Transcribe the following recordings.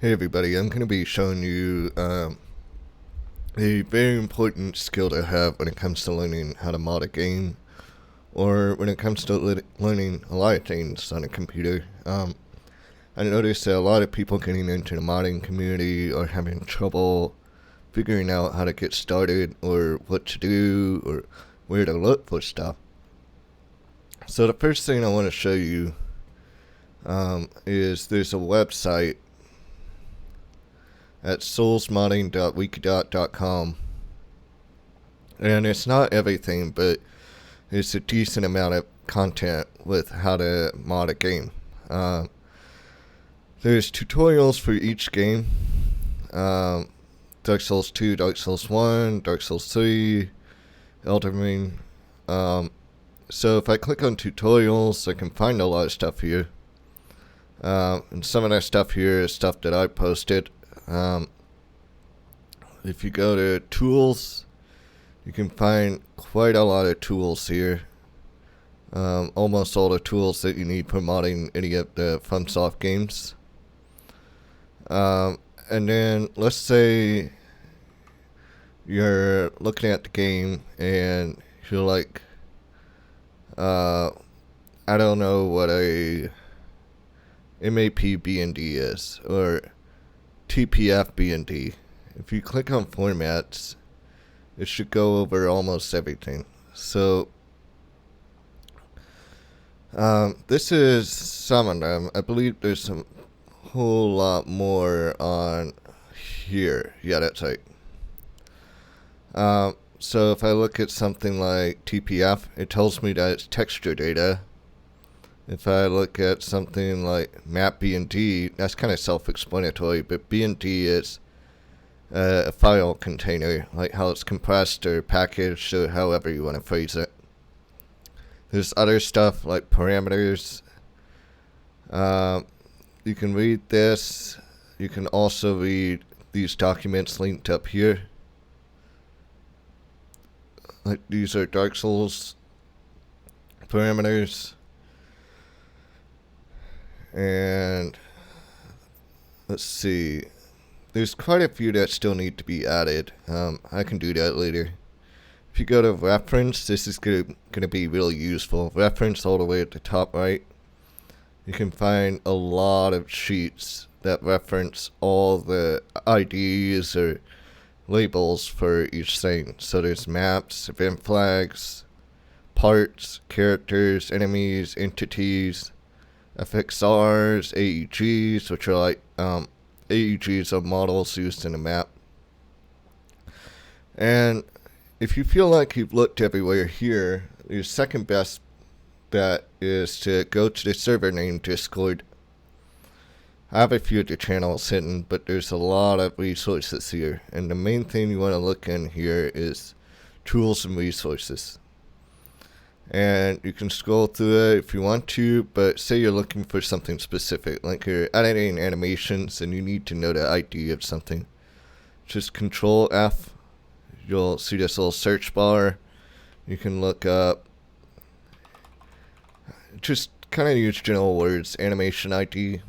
Hey everybody, I'm going to be showing you a very important skill to have when it comes to learning how to mod a game, or when it comes to learning a lot of things on a computer. I noticed that a lot of people getting into the modding community are having trouble figuring out how to get started, or what to do, or where to look for stuff. So the first thing I want to show you is there's a website at soulsmodding.wikidot.com, and it's not everything, but it's a decent amount of content with how to mod a game. There's tutorials for each game. Dark Souls 2, Dark Souls 1, Dark Souls 3, Elden Ring. So if I click on tutorials, I can find a lot of stuff here. And some of that stuff here is stuff that I posted. If you go to tools, you can find quite a lot of tools here. Almost all the tools that you need for modding any of the Fromsoft games. And then let's say you're looking at the game and you're like, I don't know what a MAP BND is, or TPF BND. If you click on formats, it should go over almost everything. So this is some of them. I believe there's a whole lot more on here. Yeah, that's right. So if I look at something like TPF, it tells me that it's texture data. If I look at something like map BND, that's kind of self-explanatory, but BND is a file container, like how it's compressed or packaged, or however you want to phrase it. There's other stuff like parameters. You can read this. You can also read these documents linked up here. Like, these are Dark Souls parameters. And let's see. There's quite a few that still need to be added. I can do that later. If you go to reference, this is going to be really useful. Reference all the way at the top right. You can find a lot of sheets that reference all the IDs or labels for each thing. So there's maps, event flags, parts, characters, enemies, entities, FXRs, AEGs, which are like AEGs are models used in a map. And if you feel like you've looked everywhere here, your second best bet is to go to the server name Discord. I have a few of the channels hidden, but there's a lot of resources here. And the main thing you want to look in here is tools and resources. And you can scroll through it if you want to, but say you're looking for something specific, like you're editing animations and you need to know the ID of something. Just Control F. You'll see this little search bar. You can look up, just kind of use general words, animation ID.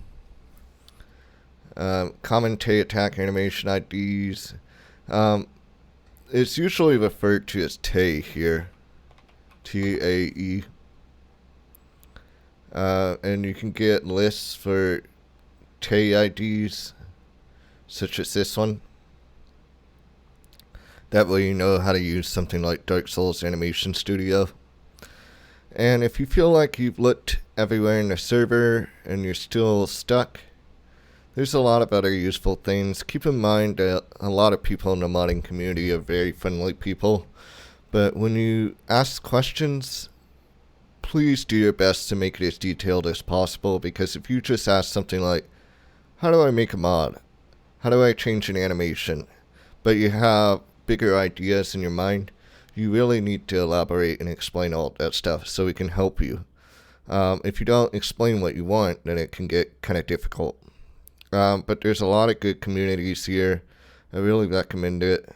Common Tay attack animation IDs. It's usually referred to as Tay here. TAE. And you can get lists for Tay IDs, such as this one. That way you know how to use something like Dark Souls Animation Studio. And if you feel like you've looked everywhere in the server and you're still stuck, there's a lot of other useful things. Keep in mind that a lot of people in the modding community are very friendly people. But when you ask questions, please do your best to make it as detailed as possible, because if you just ask something like, how do I make a mod? How do I change an animation? But you have bigger ideas in your mind, you really need to elaborate and explain all that stuff so we can help you. If you don't explain what you want, then it can get kind of difficult. But there's a lot of good communities here. I really recommend it.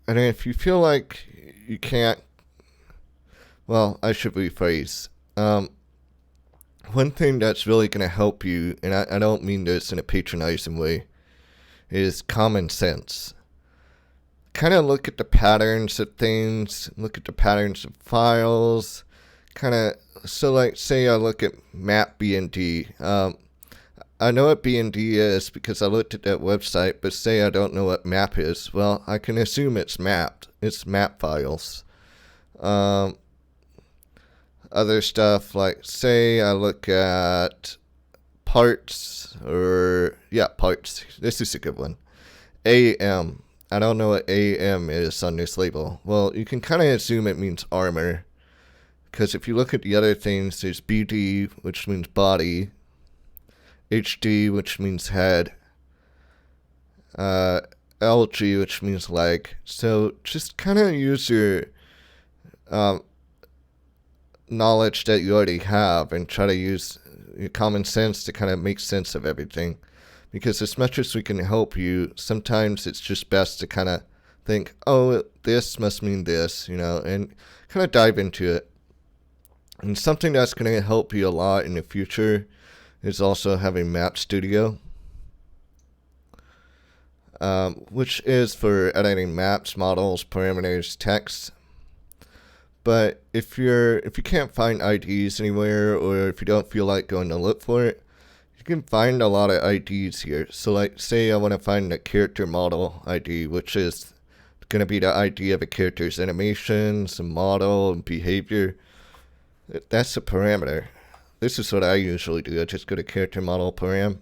And then if you feel like you can't, well, I should rephrase. one thing that's really going to help you, and I don't mean this in a patronizing way, is common sense. Kind of look at the patterns of things, look at the patterns of files, kind of, so like say I look at map BND. I know what BND is because I looked at that website, but say I don't know what map is. Well, I can assume it's mapped. It's map files. Other stuff, like say I look at parts, parts. This is a good one. AM. I don't know what AM is on this label. Well, you can kind of assume it means armor. Because if you look at the other things, there's BD, which means body. HD, which means head. LG, which means leg. So just kind of use your knowledge that you already have and try to use your common sense to kind of make sense of everything. Because as much as we can help you, sometimes it's just best to kind of think, oh, this must mean this, and kind of dive into it. And something that's going to help you a lot in the future is also having Map Studio, which is for editing maps, models, parameters, text. But if you can't find IDs anywhere, or if you don't feel like going to look for it, you can find a lot of IDs here. So like say I want to find the character model ID, which is going to be the ID of a character's animations, and model, and behavior. That's a parameter. This is what I usually do. I just go to character model param,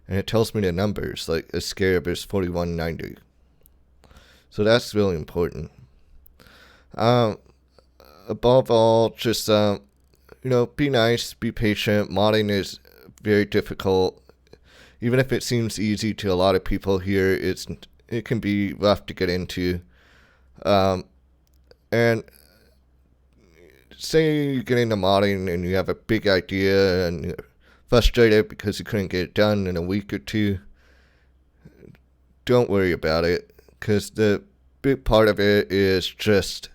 and it tells me the numbers, like a scarab is 4190. So that's really important. Above all, just be nice, be patient. Modding is very difficult. Even if it seems easy to a lot of people here, it can be rough to get into. And say you get into modding and you have a big idea and you're frustrated because you couldn't get it done in a week or two. Don't worry about it, because the big part of it is just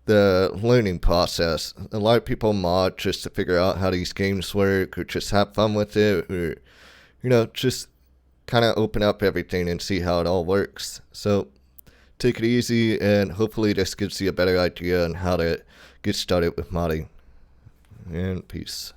the learning process. A lot of people mod just to figure out how these games work, or just have fun with it, or just kind of open up everything and see how it all works. So take it easy, and hopefully this gives you a better idea on how to get started with modding. And peace.